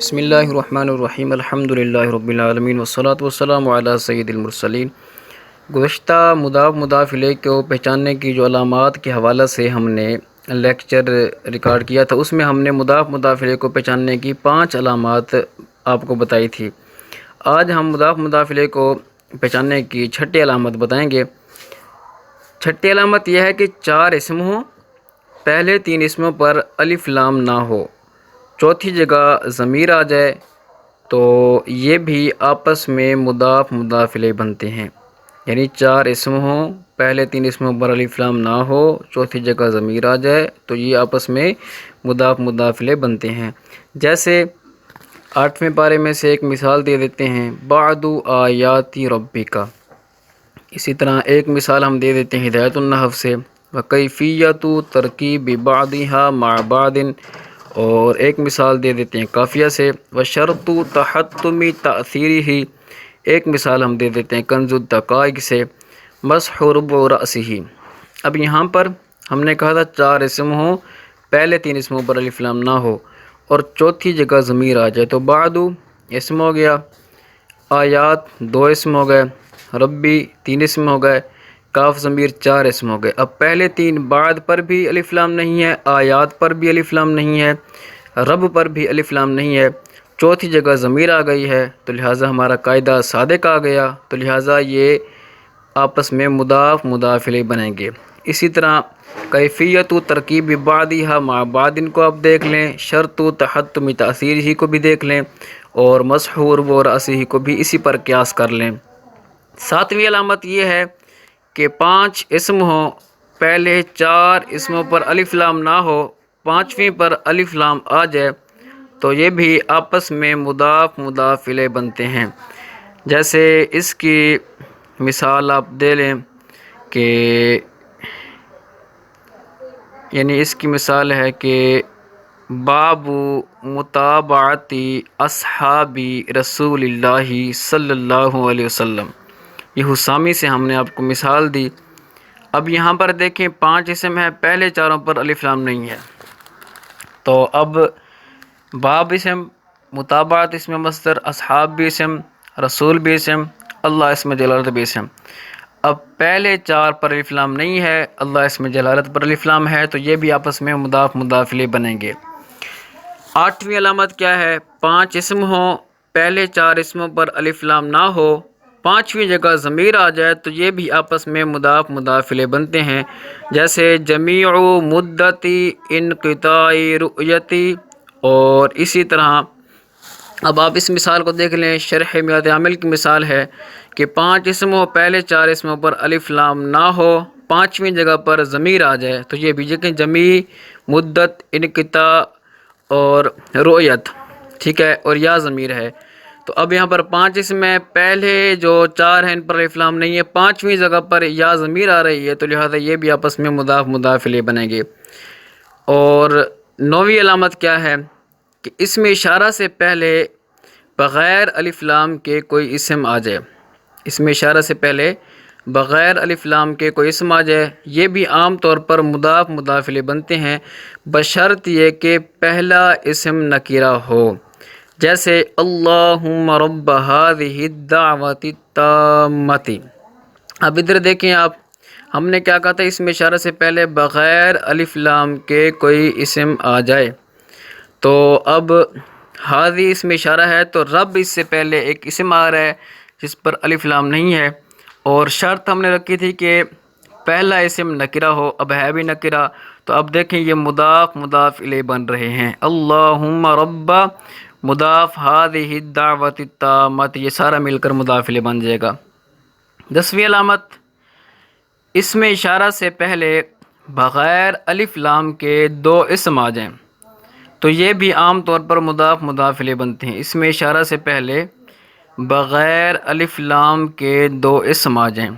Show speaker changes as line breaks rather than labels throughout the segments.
بسم اللہ الرحمن الرحیم الحمد للہ رب العالمین والصلاة والسلام علی سید المرسلین۔ گزشتہ مضاف الیہ کو پہچاننے کی جو علامات کے حوالہ سے ہم نے لیکچر ریکارڈ کیا تھا، اس میں ہم نے مضاف الیہ کو پہچاننے کی 5 علامات آپ کو بتائی تھی۔ آج ہم مضاف الیہ کو پہچاننے کی 6ٹھی علامت بتائیں گے۔ 6ٹھی علامت یہ ہے کہ 4 اسم ہوں، پہلے 3 اسموں پر الف لام نہ ہو، چوتھی جگہ ضمیر آ جائے تو یہ بھی آپس میں مضاف الیہ بنتے ہیں۔ یعنی 4 اسم ہوں، پہلے 3 اسموں پر الف لام نہ ہو، چوتھی جگہ ضمیر آ جائے تو یہ آپس میں مضاف الیہ بنتے ہیں۔ جیسے 8ویں پارے میں سے ایک مثال دے دیتے ہیں، بعد آیات ربک۔ اسی طرح ایک مثال ہم دے دیتے ہیں ہدایت النحو سے، وکیفیت ترکیب بعضها مع بعض، اور ایک مثال دے دیتے ہیں قافیہ سے، وشرط تحتم تأثیرہ۔ ایک مثال ہم دے دیتے ہیں کنز الدقائق سے، مسح ربع رأسہ۔ اب یہاں پر ہم نے کہا تھا 4 اسم ہوں، پہلے 3 اسموں پر الف لام نہ ہو اور چوتھی جگہ ضمیر آ جائے تو بعد اسم ہو گیا، آیات 2 اسم ہو گئے، ربی 3 اسم ہو گئے، کاف ضمیر 4 اسم ہو گئے۔ اب پہلے 3 بعد پر بھی الف لام نہیں ہے، آیات پر بھی الف لام نہیں ہے، رب پر بھی الف لام نہیں ہے، چوتھی جگہ ضمیر آ گئی ہے تو لہٰذا ہمارا قاعدہ صادق آ گیا، تو لہٰذا یہ آپس میں مضاف الیہ بنیں گے۔ اسی طرح کیفیت و ترکیب بعضها مع بعض کو آپ دیکھ لیں، شرط و تحتم تأثیرہ کو بھی دیکھ لیں، اور مسح ربع رأسہ کو بھی اسی پر قیاس کر لیں۔ 7ویں علامت یہ ہے کہ 5 اسم ہوں، پہلے 4 اسموں پر الف لام نہ ہو، 5ویں پر الف لام آ جائے تو یہ بھی آپس میں مضاف الیہ بنتے ہیں۔ جیسے اس کی مثال آپ دے لیں کہ یعنی اس کی مثال ہے کہ باب متابعت اصحاب رسول اللہ صلی اللہ علیہ وسلم، یہ حسامی سے ہم نے آپ کو مثال دی۔ اب یہاں پر دیکھیں 5 اسم ہے، پہلے 4 پر الف لام نہیں ہے، تو اب باب اسم، متابعت اسم مصدر، اصحاب بھی اسم، رسول بھی اسم، اللہ اسم جلالت بھی اسم۔ اب پہلے 4 پر الف لام نہیں ہے، اللہ اسم جلالت پر الف لام ہے تو یہ بھی آپس میں مضاف الیہ بنیں گے۔ 8ویں علامت کیا ہے؟ 5 اسم ہوں، پہلے 4 اسموں پر الف لام نہ ہو، 5ویں جگہ ضمیر آ جائے تو یہ بھی آپس میں مضاف الیہ بنتے ہیں۔ جیسے جمیع مدت انقطاع رؤیتی، اور اسی طرح اب آپ اس مثال کو دیکھ لیں، شرح میات عامل کی مثال ہے کہ 5 اسم ہو، پہلے 4 اسموں پر الف لام نہ ہو، 5ویں جگہ پر ضمیر آ جائے تو یہ بھی دیکھیں جمیع مدت انقطاع اور رؤیت، ٹھیک ہے، اور یا ضمیر ہے۔ تو اب یہاں پر 5 اسم ہے، پہلے جو 4 ہیں ان پر الف لام نہیں ہے، 5ویں جگہ پر یا ضمیر آ رہی ہے تو لہٰذا یہ بھی آپس میں مضاف الیہ بنیں گے۔ اور 9ویں علامت کیا ہے کہ اسم اشارہ سے پہلے بغیر الف لام کے کوئی اسم آ جائے، اسم اشارہ سے پہلے بغیر الف لام کے کوئی اسم آ جائے، یہ بھی عام طور پر مضاف الیہ بنتے ہیں، بشرط یہ کہ پہلا اسم نکرہ ہو۔ جیسے اللہم رب ہذہ الدعوۃ التامۃ۔ اب ادھر دیکھیں آپ، ہم نے کیا کہا تھا؟ اسم اشارہ سے پہلے بغیر الف لام کے کوئی اسم آ جائے، تو اب ہذہ اسم اشارہ ہے تو رب اس سے پہلے ایک اسم آ رہا ہے جس پر الف لام نہیں ہے، اور شرط ہم نے رکھی تھی کہ پہلا اسم نکرہ ہو، اب ہے بھی نکرہ، تو اب دیکھیں یہ مضاف الیہ بن رہے ہیں۔ اللہم رب مضاف ہذہ الدعوۃ التامۃ، یہ سارا مل کر مضاف الیہ بن جائے گا۔ 10ویں علامت، اسم اشارہ سے پہلے بغیر الف لام کے 2 اسم آ جائیں تو یہ بھی عام طور پر مضاف الیہ بنتے ہیں۔ اسم اشارہ سے پہلے بغیر الف لام کے 2 اسم آ جائیں،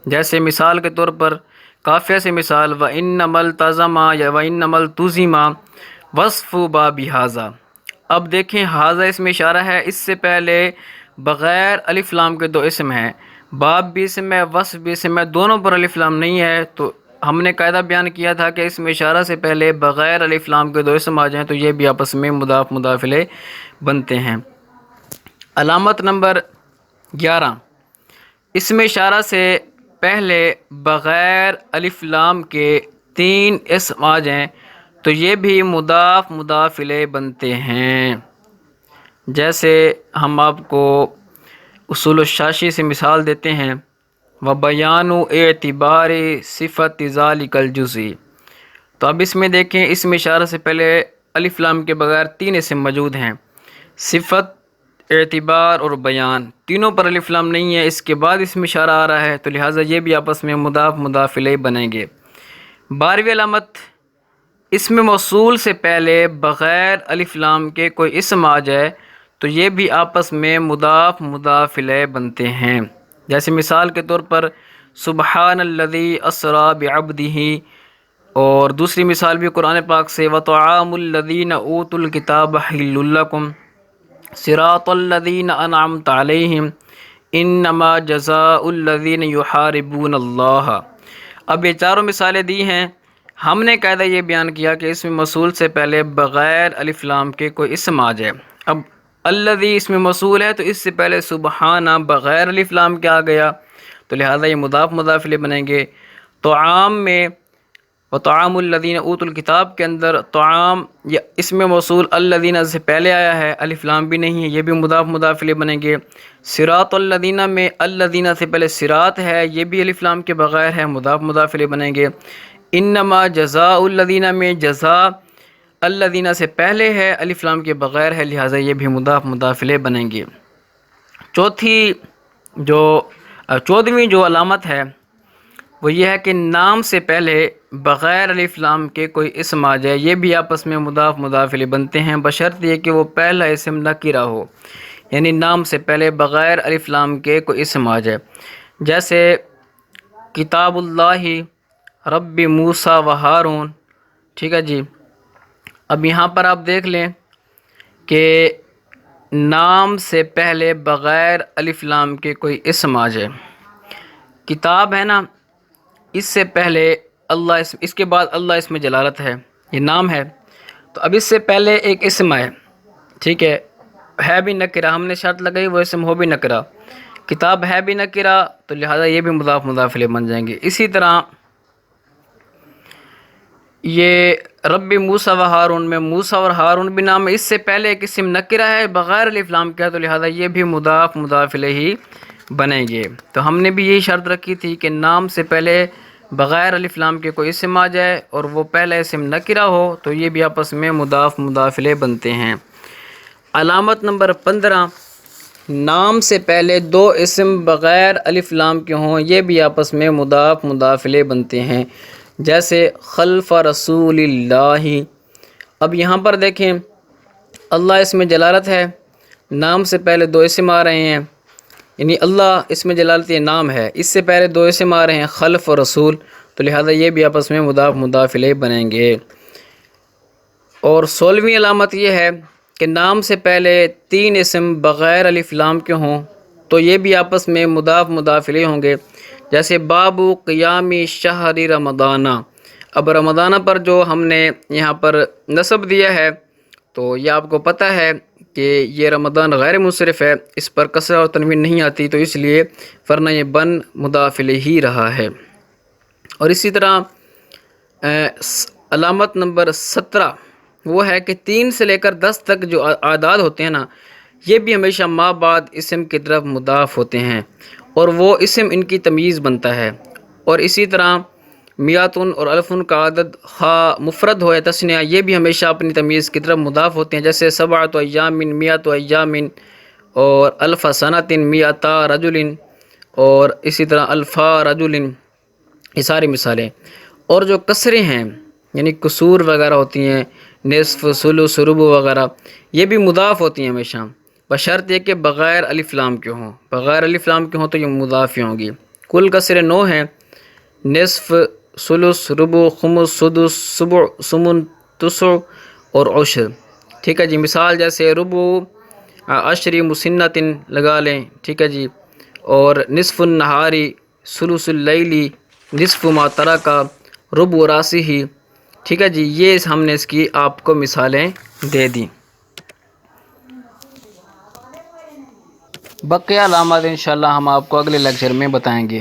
جیسے مثال کے طور پر قافیہ سے مثال، وَإِنَّمَا الْتَزَمَ یا وَإِنَّمَا الْتُزِمَ وَصْفُ بَابِ هَذَا۔ اب دیکھیں ہاذا اسم اشارہ ہے، اس سے پہلے بغیر الف لام کے 2 اسم ہیں، باب بھی اسم ہے، وصف بھی اسم ہے، دونوں پر الف لام نہیں ہے تو ہم نے قاعدہ بیان کیا تھا کہ اسم اشارہ سے پہلے بغیر الف لام کے دو اسم آ جائیں تو یہ بھی آپس میں مضاف مضاف الیہ بنتے ہیں۔ علامت نمبر 11، اسم اشارہ سے پہلے بغیر الف لام کے 3 اسم آ جائیں تو یہ بھی مضاف مضاف الیہ بنتے ہیں۔ جیسے ہم آپ کو اصول الشاشی سے مثال دیتے ہیں، وَبَيَانُ اعتبار صفت ذَلِكَ الجزئی۔ تو اب اس میں دیکھیں، اسم اشارہ سے پہلے الف لام کے بغیر 3 اسم موجود ہیں، صفت، اعتبار اور بیان، تینوں پر الف لام نہیں ہے، اس کے بعد اسم اشارہ آ رہا ہے، تو لہٰذا یہ بھی آپس میں مضاف مضاف الیہ بنیں گے۔ 12ویں علامت، اسم موصول سے پہلے بغیر الف لام کے کوئی اسم آ جائے تو یہ بھی آپس میں مضاف مضاف الیہ بنتے ہیں۔ جیسے مثال کے طور پر سبحان الذی اسریٰ بعبدہ، اور دوسری مثال بھی قرآن پاک سے وطعام الذین اوتوا الکتاب حل لکم صراط الذین انعمت علیہم انما جزاء الذین یحاربون اللہ۔ اب یہ چاروں مثالیں دی ہیں، ہم نے قاعدہ یہ بیان کیا کہ اسم موصول سے پہلے بغیر الف لام کے کوئی اسم آ جائے۔ اب الذی اسم موصول ہے تو اس سے پہلے سبحانہ بغیر الف لام کے آ گیا تو لہٰذا یہ مضاف مضاف الیہ بنیں گے۔ طعام میں وطعام الذین اوتوا الکتاب کے اندر طعام یا اسم موصول الذین سے پہلے آیا ہے، الف لام بھی نہیں ہے، یہ بھی مضاف مضاف الیہ بنیں گے۔ صراط الذین میں الذین سے پہلے صراط ہے، یہ بھی الف لام کے بغیر ہے، مضاف مضاف الیہ بنیں گے۔ انما جزاء الذین میں جزاء الذین سے پہلے ہے، الف لام کے بغیر ہے، لہٰذا یہ بھی مضاف مضاف الیہ بنیں گے۔ 14ویں جو علامت ہے وہ یہ ہے کہ نام سے پہلے بغیر الف لام کے کوئی اسم آ جائے، یہ بھی آپس میں مضاف مضاف الیہ بنتے ہیں، بشرط یہ کہ وہ پہلا اسم نکرہ ہو، یعنی نام سے پہلے بغیر الف لام کے کوئی اسم آ جائے۔ جیسے کتاب اللہ رب موسیٰ و ہارون، ٹھیک ہے جی۔ اب یہاں پر آپ دیکھ لیں کہ نام سے پہلے بغیر الف لام کے کوئی اسم آ جائے، کتاب ہے نا، اس سے پہلے اللہ اسم، اس کے بعد اللہ اسم جلالت ہے، یہ نام ہے، تو اب اس سے پہلے ایک اسم ہے، ٹھیک ہے بھی نکرہ، ہم نے شرط لگائی وہ اسم ہو بھی نکرہ، کتاب ہے بھی نکرہ، تو لہٰذا یہ بھی مضاف مضاف الیہ بن جائیں گے۔ اسی طرح یہ رب موسیٰ و ہارون میں موسیٰ اور ہارون بھی نام ہے، اس سے پہلے ایک اسم نکرہ ہے بغیر الف لام کا، تو لہٰذا یہ بھی مضاف مضاف الیہ ہی بنیں گے۔ تو ہم نے بھی یہی شرط رکھی تھی کہ نام سے پہلے بغیر الف لام کے کوئی اسم آ جائے اور وہ پہلا اسم نکرہ ہو تو یہ بھی آپس میں مضاف مضاف الیہ بنتے ہیں۔ علامت نمبر 15، نام سے پہلے 2 اسم بغیر الف لام کے ہوں، یہ بھی آپس میں مضاف مضاف الیہ بنتے ہیں۔ جیسے خلف رسول اللہ، اب یہاں پر دیکھیں اللہ اسم جلالت ہے، نام سے پہلے 2 اسم آ رہے ہیں، یعنی اللہ اسم جلالت یہ نام ہے، اس سے پہلے 2 اسم آ رہے ہیں خلف و رسول، تو لہٰذا یہ بھی آپس میں مضاف مضاف الیہ بنیں گے۔ اور 16ویں علامت یہ ہے کہ نام سے پہلے 3 اسم بغیر الف لام کے ہوں تو یہ بھی آپس میں مضاف مضاف الیہ ہوں گے۔ جیسے باب قیام شہر رمضان، اب رمضان پر جو ہم نے یہاں پر نصب دیا ہے تو یہ آپ کو پتہ ہے کہ یہ رمضان غیر منصرف ہے، اس پر کسرہ اور تنوین نہیں آتی، تو اس لیے ورنہ یہ بن مضاف الیہ ہی رہا ہے۔ اور اسی طرح علامت نمبر 17 وہ ہے کہ 3 سے لے کر 10 تک جو اعداد ہوتے ہیں نا، یہ بھی ہمیشہ ما بعد اسم کی طرف مضاف ہوتے ہیں اور وہ اسم ان کی تمیز بنتا ہے۔ اور اسی طرح میاتن اور الفن کا عدد خواہ مفرد ہو یا تثنیہ، یہ بھی ہمیشہ اپنی تمیز کی طرف مضاف ہوتے ہیں، جیسے 7 ایام میات ایام اور الف سنۃ میاتا رجل، اور اسی طرح الفا رجل، یہ ساری مثالیں۔ اور جو کسریں ہیں یعنی کسور وغیرہ ہوتی ہیں، نصف، ثلث، ربع وغیرہ، یہ بھی مضاف ہوتی ہیں ہمیشہ، بشرط یہ کہ بغیر الف لام کے ہوں، بغیر الف لام کے ہوں تو یہ مضاف ہی ہوں گی۔ کل کسریں 9 ہیں، نصف، ثلث، ربع، خمس، سدس، سبع، ثمن، تسع اور عشر، ٹھیک ہے جی۔ مثال جیسے ربع عشر مسنۃ لگا لیں، ٹھیک ہے جی، اور نصف النہاری، ثلث اللیل، نصف ما ترک، رب وراسی ہی، ٹھیک ہے جی، یہ ہم نے اس کی آپ کو مثالیں دے دیں۔ بقیہ علامات انشاءاللہ ہم آپ کو اگلے لیکچر میں بتائیں گے۔